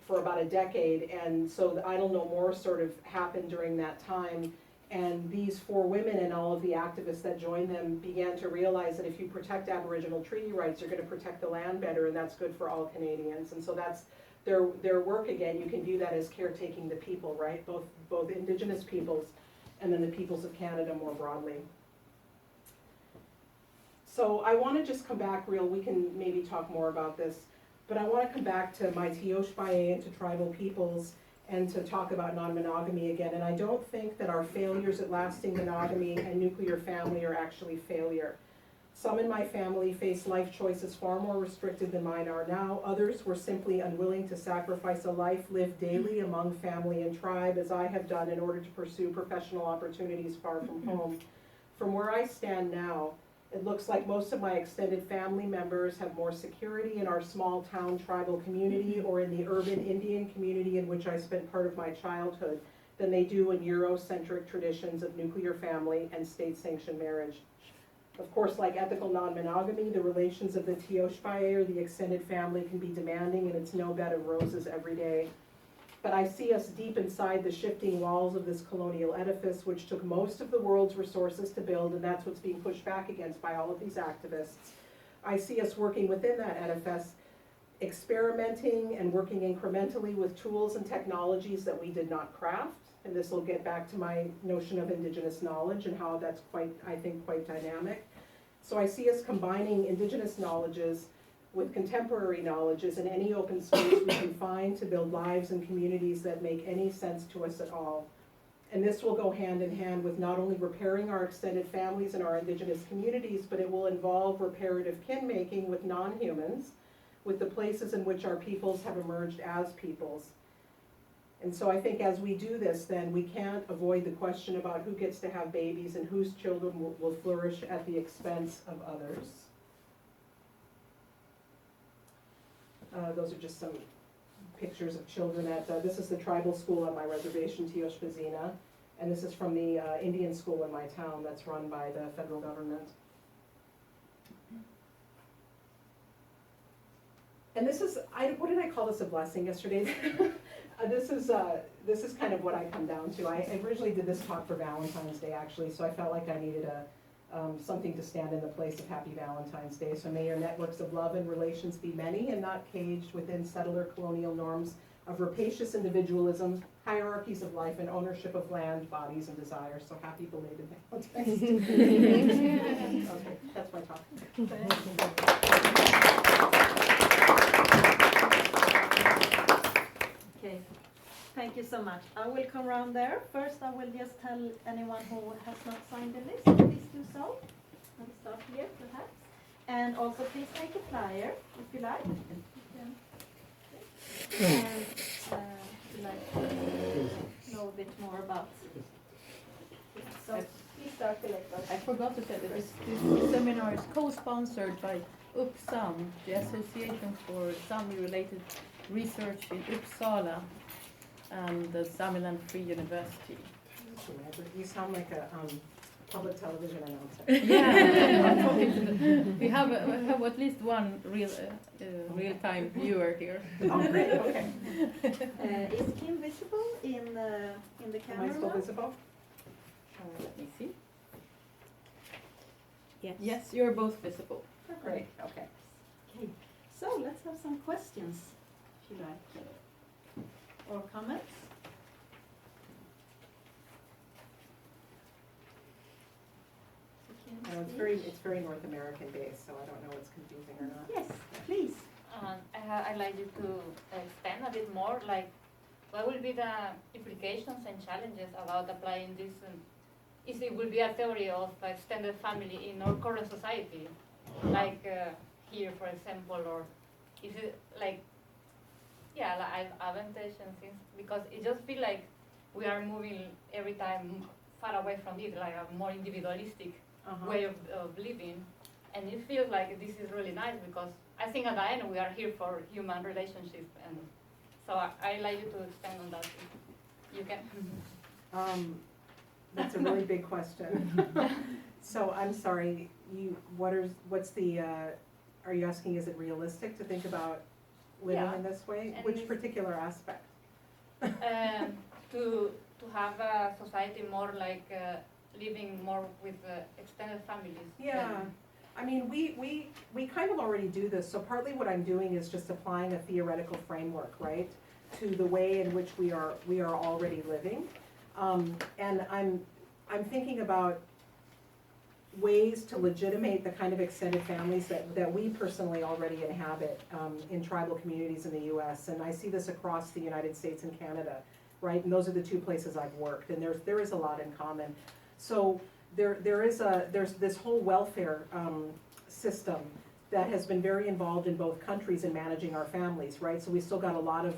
For about a decade, and so the Idle No More sort of happened during that time, and these four women and all of the activists that joined them began to realize that if you protect Aboriginal treaty rights, you're going to protect the land better, and that's good for all Canadians. And so that's their work again. You can view that as caretaking the people, right? Both Indigenous peoples and then the peoples of Canada more broadly. So I want to just come back we can maybe talk more about this. But I want to come back to my Tioshbaye and to tribal peoples and to talk about non-monogamy again. And I don't think that our failures at lasting monogamy and nuclear family are actually failure. Some in my family faced life choices far more restricted than mine are now. Others were simply unwilling to sacrifice a life lived daily among family and tribe, as I have done, in order to pursue professional opportunities far from home. From where I stand now, it looks like most of my extended family members have more security in our small town tribal community or in the urban Indian community in which I spent part of my childhood than they do in Eurocentric traditions of nuclear family and state-sanctioned marriage. Of course, like ethical non-monogamy, the relations of the Tioshpae or the extended family can be demanding, and it's no bed of roses every day. But I see us deep inside the shifting walls of this colonial edifice, which took most of the world's resources to build, and that's what's being pushed back against by all of these activists. I see us working within that edifice, experimenting and working incrementally with tools and technologies that we did not craft. And this will get back to my notion of Indigenous knowledge and how that's quite, I think, quite dynamic. So I see us combining Indigenous knowledges with contemporary knowledges in any open space we can find to build lives and communities that make any sense to us at all. And this will go hand in hand with not only repairing our extended families and our Indigenous communities, but it will involve reparative kin making with non-humans, with the places in which our peoples have emerged as peoples. And so I think as we do this, then we can't avoid the question about who gets to have babies and whose children will flourish at the expense of others. Those are just some pictures of children at, this is the tribal school on my reservation, Tioshpazina, and this is from the Indian school in my town that's run by the federal government. And this is, what did I call this, a blessing yesterday? This is kind of what I come down to. I originally did this talk for Valentine's Day, actually, so I felt like I needed something to stand in the place of Happy Valentine's Day. So may your networks of love and relations be many and not caged within settler-colonial norms of rapacious individualism, hierarchies of life, and ownership of land, bodies, and desires. So happy belated Valentine's Day. Okay, that's my talk. Okay, thank you so much. I will come around there. First, I will just tell anyone who has not signed the list, please do so. I'll start here, perhaps. And also, please make a flyer, if you like. And if you like to know a bit more about it. So, please start the list. I forgot to say that this seminar is co-sponsored by Uppsam, the Association for Sami-related Research in Uppsala, and the Samiland Free University. You sound like a public television announcer. Yeah, we have at least one real-time viewer here. Oh, great, okay. Is Kim visible in the camera? Am I still visible? Let me see. Yes. Yes, you're both visible. Great, okay. Okay, so let's have some questions, if you like, or comments. It's very North American based, so I don't know what's confusing or not. Yes, please. I'd like you to expand a bit more, like, what will be the implications and challenges about applying this, if it will be a theory of extended family in our current society, like here, for example, or is it like, yeah, like advantage and things, because it just feels like we are moving every time far away from it, like a more individualistic way of living, and it feels like this is really nice because I think at the end we are here for human relationships, and so I like you to expand on that if you can. That's a really big question. So I'm sorry, are you asking, is it realistic to think about living in this way? And Which particular aspect? To have a society more like living more with extended families. Yeah, I mean, we kind of already do this. So partly what I'm doing is just applying a theoretical framework, right, to the way in which we are already living, and I'm thinking about ways to legitimate the kind of extended families that we personally already inhabit in tribal communities in the U.S. And I see this across the United States and Canada, right? And those are the two places I've worked, and there is a lot in common. So there's this whole welfare system that has been very involved in both countries in managing our families, right? So we still got a lot of,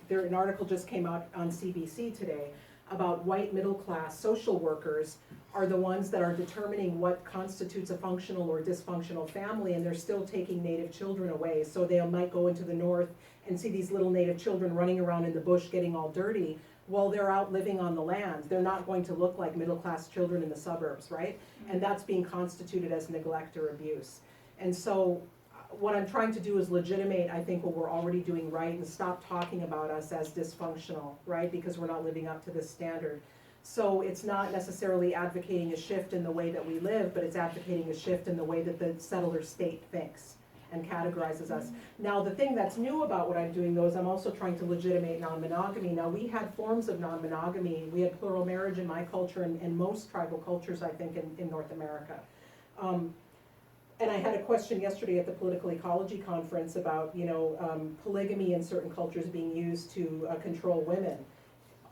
an article just came out on CBC today about white middle-class social workers are the ones that are determining what constitutes a functional or dysfunctional family, and they're still taking Native children away. So they might go into the north and see these little Native children running around in the bush getting all dirty while they're out living on the land. They're not going to look like middle-class children in the suburbs, right? And that's being constituted as neglect or abuse. And so what I'm trying to do is legitimate, I think, what we're already doing right and stop talking about us as dysfunctional, right? Because we're not living up to this standard. So it's not necessarily advocating a shift in the way that we live, but it's advocating a shift in the way that the settler state thinks and categorizes us. Now, the thing that's new about what I'm doing, though, is I'm also trying to legitimate non-monogamy. Now, we had forms of non-monogamy. We had plural marriage in my culture and most tribal cultures, I think, in North America. And I had a question yesterday at the Political Ecology Conference about, polygamy in certain cultures being used to control women.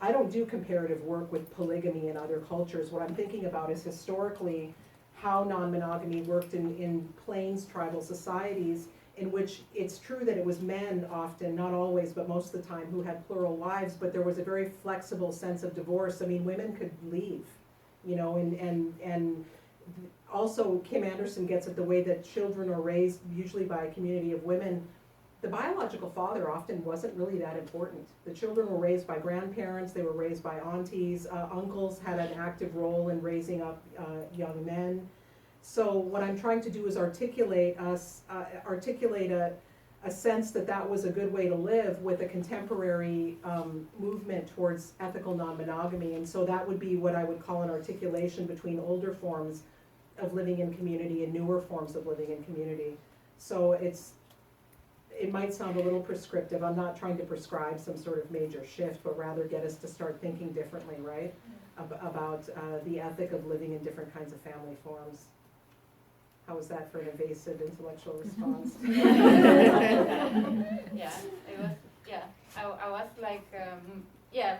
I don't do comparative work with polygamy in other cultures. What I'm thinking about is historically how non-monogamy worked in Plains tribal societies, in which it's true that it was men often, not always, but most of the time, who had plural wives, but there was a very flexible sense of divorce. I mean, women could leave, and also Kim Anderson gets at the way that children are raised, usually by a community of women. The biological father often wasn't really that important. The children were raised by grandparents, they were raised by aunties, uncles had an active role in raising up young men. So what I'm trying to do is articulate a sense that that was a good way to live with a contemporary movement towards ethical non-monogamy. And so that would be what I would call an articulation between older forms of living in community and newer forms of living in community. So it might sound a little prescriptive. I'm not trying to prescribe some sort of major shift, but rather get us to start thinking differently, right? About the ethic of living in different kinds of family forms. How was that for an evasive intellectual response? I was like,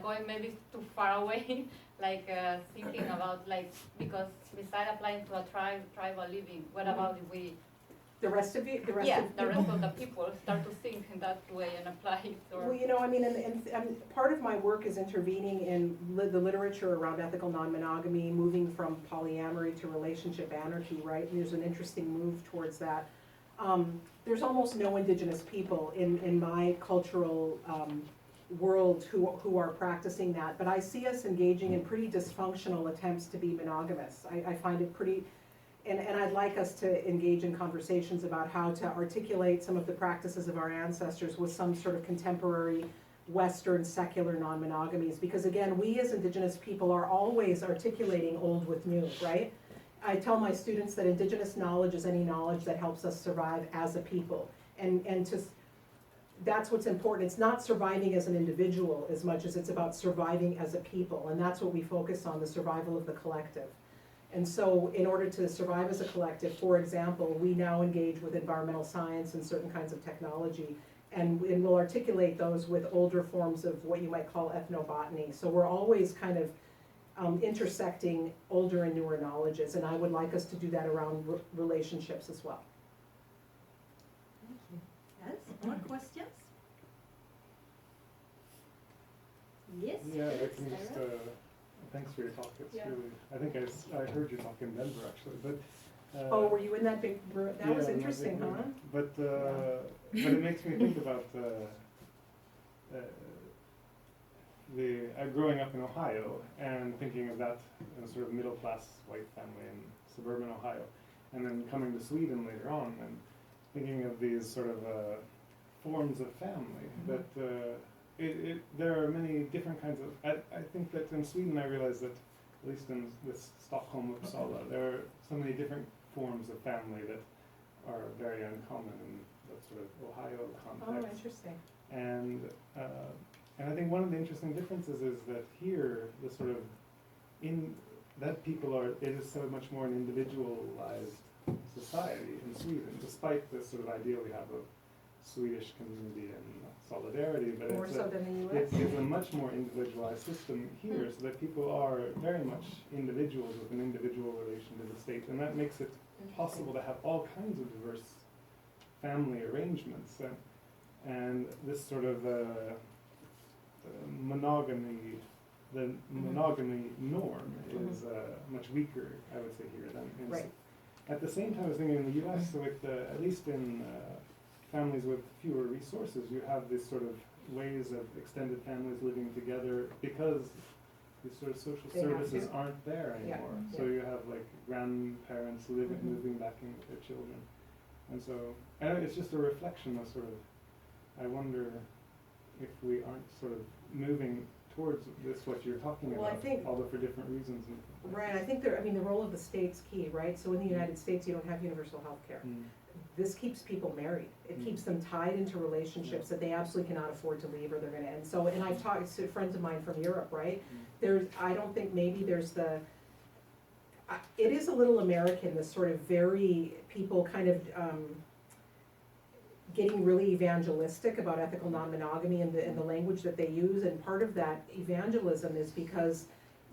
going maybe too far away, thinking about because beside applying to a tribal living, what about if we the rest of the rest of the people start to think in that way and apply it? Or well, and part of my work is intervening in the literature around ethical non-monogamy, moving from polyamory to relationship anarchy, right? And there's an interesting move towards that. There's almost no Indigenous people in my cultural world who are practicing that, but I see us engaging in pretty dysfunctional attempts to be monogamous. I find it pretty. And I'd like us to engage in conversations about how to articulate some of the practices of our ancestors with some sort of contemporary Western secular non-monogamies. Because again, we as Indigenous people are always articulating old with new, right? I tell my students that Indigenous knowledge is any knowledge that helps us survive as a people. And that's what's important. It's not surviving as an individual as much as it's about surviving as a people. And that's what we focus on, the survival of the collective. And so in order to survive as a collective, for example, we now engage with environmental science and certain kinds of technology, and we'll articulate those with older forms of what you might call ethnobotany. So we're always kind of intersecting older and newer knowledges, and I would like us to do that around relationships as well. Yes, more questions? Yes. Yeah, I can just, thanks for your talk. It's really, I think I heard your talk in Denver actually, but. Oh, were you in that big room? That was interesting, huh? But it makes me think about growing up in Ohio and thinking of that sort of middle class white family in suburban Ohio, and then coming to Sweden later on and thinking of these sort of forms of family that there are many different kinds of. I think that in Sweden I realized that, at least in this Stockholm, Uppsala, there are so many different forms of family that are very uncommon in that sort of Ohio context. Oh, interesting. And I think one of the interesting differences is that here, the sort of it is so much more an individualized society in Sweden, despite the sort of idea we have of Swedish community and solidarity, but More it's so a, than the US? it's a much more individualized system here, so that people are very much individuals with an individual relation to the state, and that makes it possible to have all kinds of diverse family arrangements. And this sort of monogamy, the monogamy norm is much weaker, I would say, here than in Right. At the same time, I was thinking in the U.S., with at least in families with fewer resources, you have this sort of ways of extended families living together because these sort of social They have services to. aren't there Yeah. anymore. Yeah. So you have like grandparents living, Mhm. moving back in with their children, and so I know it's just a reflection of sort of. I wonder if we aren't sort of moving towards this, what you're talking Well, I about, think- although for different reasons. Right, I think the role of the state's key, right? So in the United States, you don't have universal health care. Mm. This keeps people married. It Mm. keeps them tied into relationships that they absolutely cannot afford to leave, or they're gonna end. So, and I've talked to friends of mine from Europe, right? I don't think maybe there's it is a little American, this sort of very, people kind of, getting really evangelistic about ethical non-monogamy and the language that they use, and part of that evangelism is because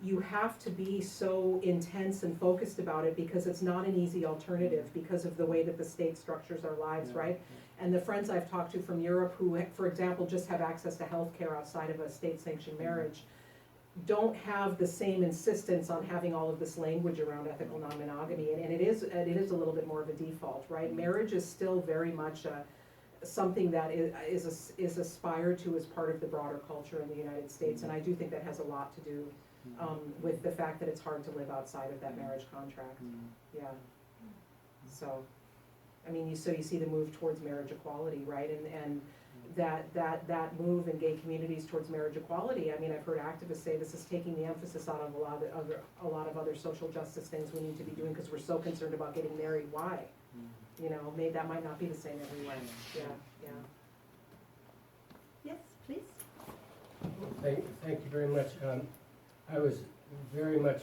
you have to be so intense and focused about it because it's not an easy alternative because of the way that the state structures our lives, Yeah, right? And the friends I've talked to from Europe who, for example, just have access to health care outside of a state-sanctioned marriage, don't have the same insistence on having all of this language around ethical non-monogamy, and it is a little bit more of a default, right? Marriage is still very much something that is aspired to as part of the broader culture in the United States, and I do think that has a lot to do with the fact that it's hard to live outside of that marriage contract. Yeah. So, I mean, you see the move towards marriage equality, right? And that move in gay communities towards marriage equality, I mean, I've heard activists say this is taking the emphasis out of a lot of other social justice things we need to be doing because we're so concerned about getting married. Why? You know, maybe that might not be the same everywhere. Yeah, yeah. Yes, please. Thank you very much. I was very much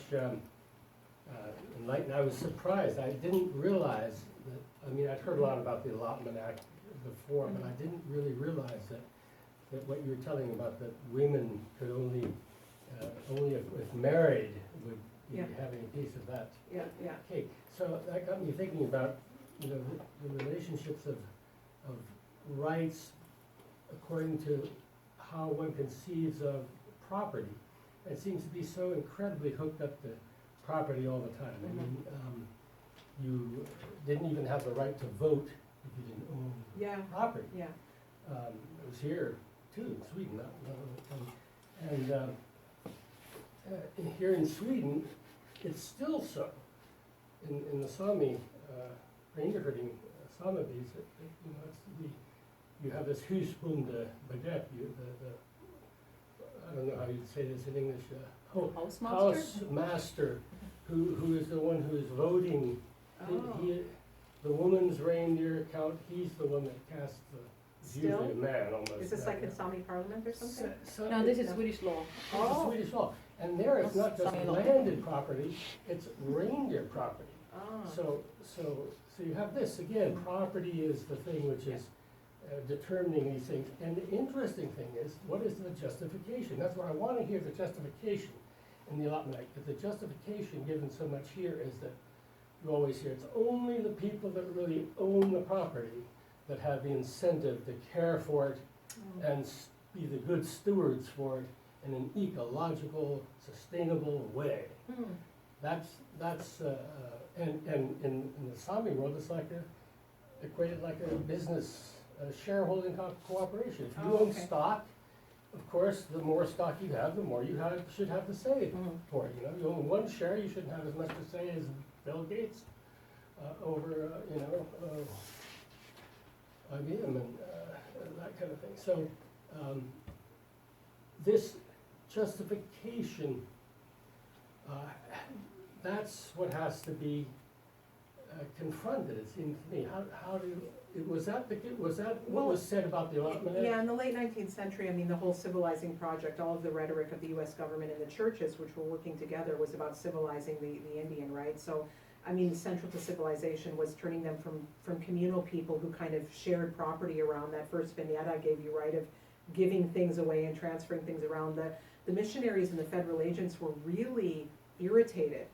enlightened. I was surprised. I didn't realize that, I mean, I'd heard a lot about the Allotment Act before, but I didn't really realize that what you were telling about, that women could only if married would be Yeah. having a piece of that Yeah, yeah. cake. So that got me thinking about, you know, the relationships of rights according to how one conceives of property. It seems to be so incredibly hooked up to property all the time. I mean, you didn't even have the right to vote if you didn't own Yeah, property. yeah. It was here too, in Sweden. Here in Sweden, it's still so. In the Sami reindeer herding Samabies, you know, you have this husbonde begrepp. I don't know how you'd say this in English. Housemaster, who is the one who is voting. Oh. The woman's reindeer count, he's the one that casts it's usually a Still? man almost. Is this like in Sami Parliament or something? No, this is Swedish law. It's Swedish law. And there it's not just Sami law. landed property, it's reindeer property. Oh. So you have this, again, property is the thing which is determining these things. And the interesting thing is, what is the justification? That's what I want to hear, the justification in the Allotment Act. But the justification given so much here is that you always hear it's only the people that really own the property that have the incentive to care for it and be the good stewards for it in an ecological, sustainable way. That's and in the Sami world, it's like equated like a business shareholding cooperation. If you own stock, of course, the more stock you have, the more you should have to say for it. You know, you own one share, you shouldn't have as much to say as Bill Gates over IBM and that kind of thing. So this justification, that's what has to be confronted. It seems to me. How do was that what was said about the Allotment Act? Yeah, in the late 19th century, I mean, the whole civilizing project, all of the rhetoric of the US government and the churches, which were working together, was about civilizing the Indian, right? So central to civilization was turning them from communal people who kind of shared property around that first vignette I gave you, right, of giving things away and transferring things around. The missionaries and the federal agents were really irritated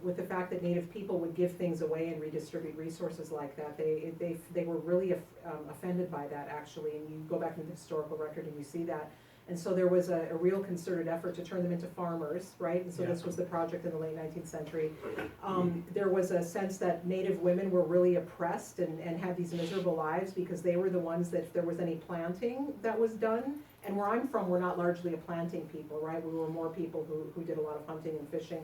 with the fact that Native people would give things away and redistribute resources like that. They were really offended by that, actually, and you go back into the historical record and you see that. And so there was a real concerted effort to turn them into farmers, right? And so this was the project in the late 19th century. There was a sense that Native women were really oppressed and had these miserable lives because they were the ones that if there was any planting that was done, and where I'm from, we're not largely a planting people, right? We were more people who did a lot of hunting and fishing.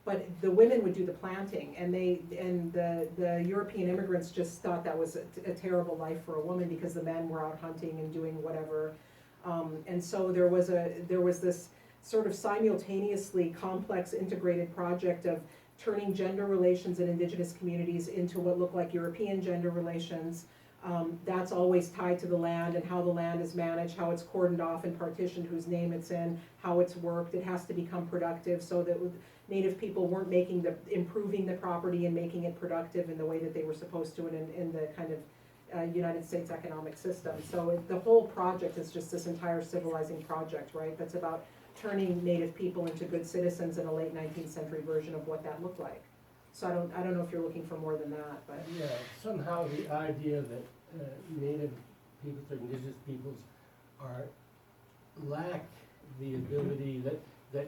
But the women would do the planting, and the European immigrants just thought that was a terrible life for a woman because the men were out hunting and doing whatever. And so there was this sort of simultaneously complex integrated project of turning gender relations in Indigenous communities into what looked like European gender relations. That's always tied to the land and how the land is managed, how it's cordoned off and partitioned, whose name it's in, how it's worked. It has to become productive so that Native people weren't improving the property and making it productive in the way that they were supposed to in the kind of United States economic system. So the whole project is just this entire civilizing project, right? That's about turning Native people into good citizens in a late 19th century version of what that looked like. So I don't know if you're looking for more than that, but Yeah, somehow the idea that Native peoples or Indigenous peoples lack the ability that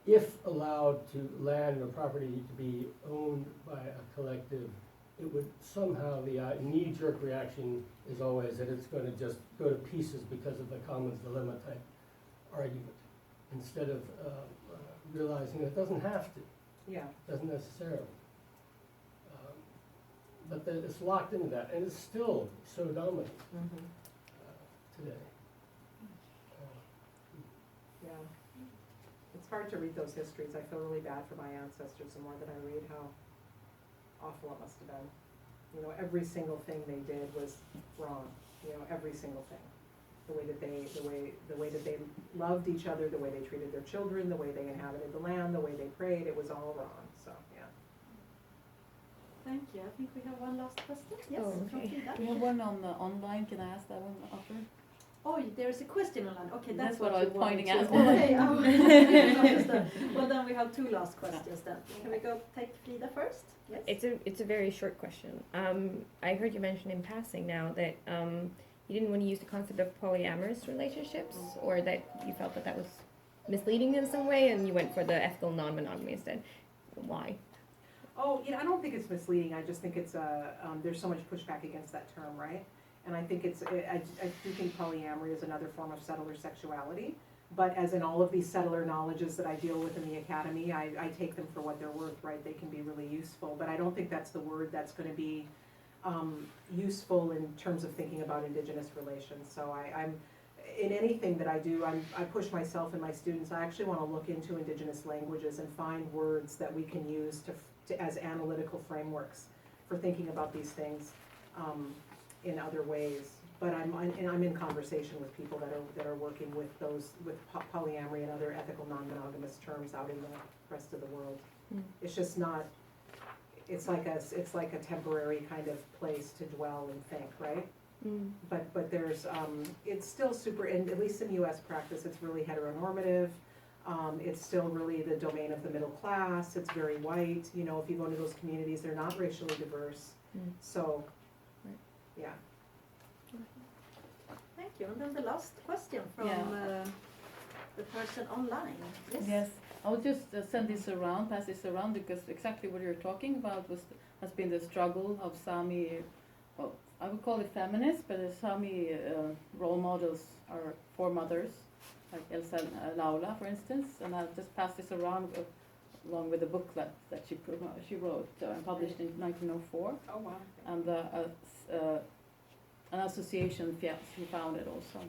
if allowed to land or property to be owned by a collective, it would somehow, the knee-jerk reaction is always that it's going to just go to pieces because of the commons dilemma type argument, instead of realizing it doesn't have to, yeah. doesn't necessarily. But it's locked into that, and it's still so dominant today. Yeah. It's hard to read those histories. I feel really bad for my ancestors the more that I read how awful it must have been. You know, every single thing they did was wrong. You know, every single thing. The way that they loved each other, the way they treated their children, the way they inhabited the land, the way they prayed, it was all wrong. So yeah. Thank you. I think we have one last question. Yes, Oh, from okay. Frida. We have one on online. Can I ask that one after? Oh, there's a question online. Okay, That's that's what I you was pointing wanted at. to- Okay, understand. Well, then we have two last questions then. Can we go take Frida first? Yes. It's a very short question. I heard you mention in passing now that you didn't want to use the concept of polyamorous relationships, or that you felt that was misleading in some way, and you went for the ethical non-monogamy instead. Why? Oh, I don't think it's misleading. I just think it's there's so much pushback against that term, right? And I think I do think polyamory is another form of settler sexuality. But as in all of these settler knowledges that I deal with in the academy, I take them for what they're worth, right? They can be really useful. But I don't think that's the word that's going to be useful in terms of thinking about Indigenous relations. So I'm in anything that I do, I push myself and my students. I actually want to look into Indigenous languages and find words that we can use to as analytical frameworks for thinking about these things in other ways. But I'm in conversation with people that are working with polyamory and other ethical non-monogamous terms out in the rest of the world. It's just not. It's like a temporary kind of place to dwell and think, right? But there's it's still super, and at least in U.S. practice, it's really heteronormative. It's still really the domain of the middle class. It's very white. You know, if you go into those communities, they're not racially diverse. So, yeah. Thank you. And then the last question from the person online. Yes. I'll just pass this around, because exactly what you're talking about has been the struggle of Sami, well, I would call it feminists, but the Sami role models are foremothers, like Elsa and Laula, for instance, and I'll just pass this around along with the booklet that she wrote and published in 1904. Oh wow. And an association she founded also.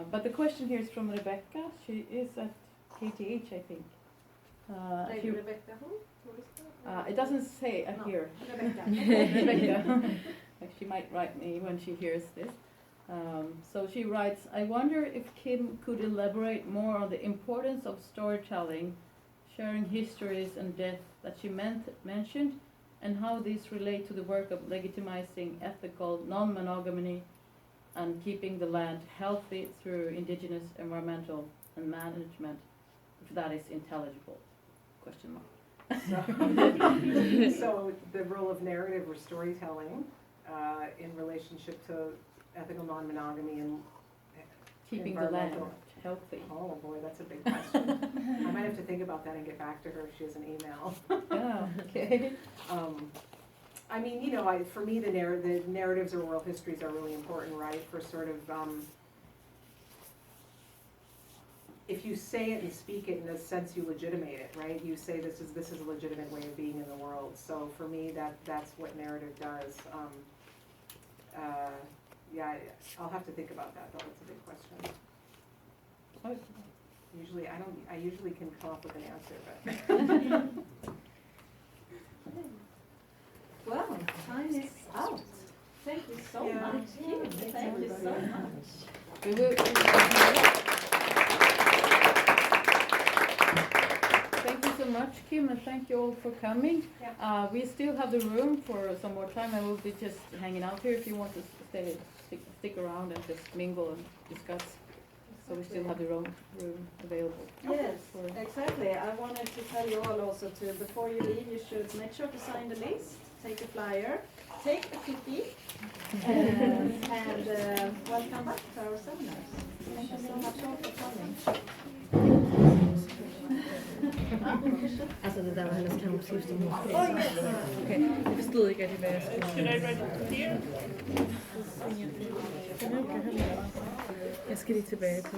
But the question here is from Rebecca. She is at KTH, I think. Rebecca who? Who is that? It doesn't say here. Rebecca. Rebecca. She might write me when she hears this. So she writes, I wonder if Kim could elaborate more on the importance of storytelling. sharing histories and death that she mentioned, and how these relate to the work of legitimizing ethical non-monogamy and keeping the land healthy through indigenous environmental and management, if that is intelligible? Question mark. So the role of narrative or storytelling in relationship to ethical non-monogamy and Keeping the land environmental. healthy. Oh boy, that's a big question. I might have to think about that and get back to her if she has an email. Yeah, okay. I mean, you know, for me, the narratives or oral histories are really important, right? For sort of, if you say it and speak it, in a sense, you legitimate it, right? You say this is a legitimate way of being in the world. So for me, that's what narrative does. Yeah, I'll have to think about that, though. It's a big question. I usually can come up with an answer, but. Well, time is out. Thank you so Yeah. much, Kim. Thank you so much. We will, thank you so much, Kim, and thank you all for coming. Yeah. We still have the room for some more time. I will be just hanging out here if you want to stick around and just mingle and discuss. So we still have the room available. Yes, For- exactly. I wanted to tell you all also to, before you leave, you should make sure to sign the list, take a flyer, take a pee and welcome back to our seminars. Thank you so much all for coming. Alltså det där var hennes kampsyfte mot det. Okej, det förstod jag inte vad jag skulle. Should I write it here? Jag ska lite tillbaka på